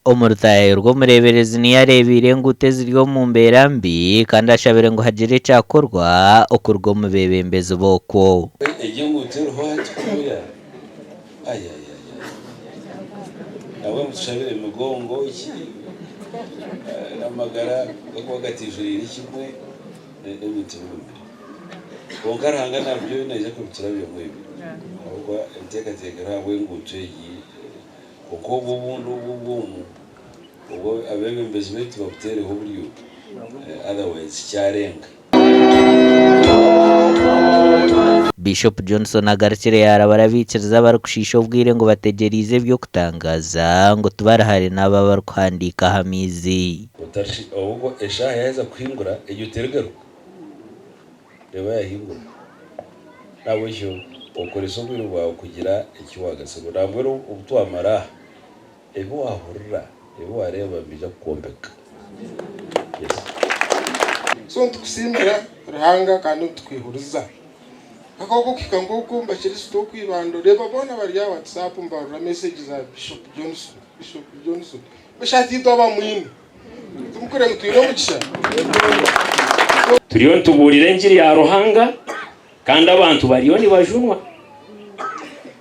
Omurutahe rw'omureberezi niyarebire enguuto eziryo mu mbeera mbi kandi ashabire ngu hagire ekyakorwa okurwa omu beebembezi b'okwo. Enguuto eriho hatukuya nawe mushabire emigongo iki amagara gakuba gatijurire kimwe n'ebintu bimwe konka arahanga nabyo naija kubitira bimwe ahubwo enteekateeka habwa enguuto egi kuko obundi obumu ubwo abeebembezi baitu babuteereho buryo otherwise kyarenga. Bishop Johnson agarukire yaraba arabikiriza barikushisha obwire ngo bategerize ebyokutangaza ngo tubarahare n'aba barikuhandiika aha miizi. Ahubwo eshaaha yaheza kuhingura egyo terugaruka reba yahingura nabwo ekyo okoresa obwire bwawe kugira eki wagasaba nabwo obutwamara ebi wahurira ebi wareeba bija kukwombeka. So ntukusiimira Ruhanga kandi tukwihuriza akoko kikanguko mbakiristo kwibando reba bona bari ya WhatsApp mbarura message za Bishop Johnson bashati toba mwini tumukore mutwiro mugisha turiyo ntuburire njiri ya Ruhanga kandi abantu bariyo ni bajunwa.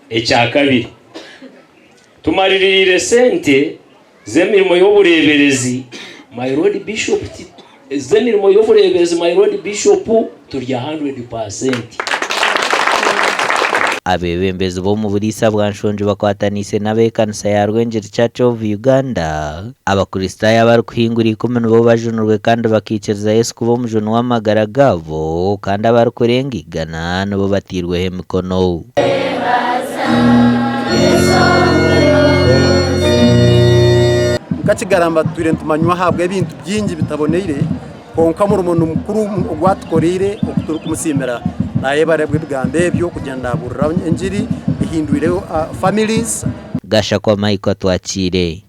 Ekya kabiri tumaririre sente z'emirimo y'obureberezi my Lord Bishop z'emirimo y'obureberezi my Lord Bishop turya 100%. Abeebembezi b'omu buriisa bwa Nshonji bakwatanise n'ab'ekanisa ya Rwengeri Church of Uganda abakristaayo abarikuhingura 10 nibo bajunirwe kandi bakikiriza Yesu kuba omujuni w'amagara gaabo kandi abarikurenga 100 nibo batiirweho emikono. Kakigaramba twire ntumanywa habwa ebintu byingi bitaboneire konka mu rumuntu mukuru ogwatukorire okuturu kumusiimira naye barebwe bigambe ebyo kugenda aburira enjiri ihindurire families. Gasha kwa Michael twakire.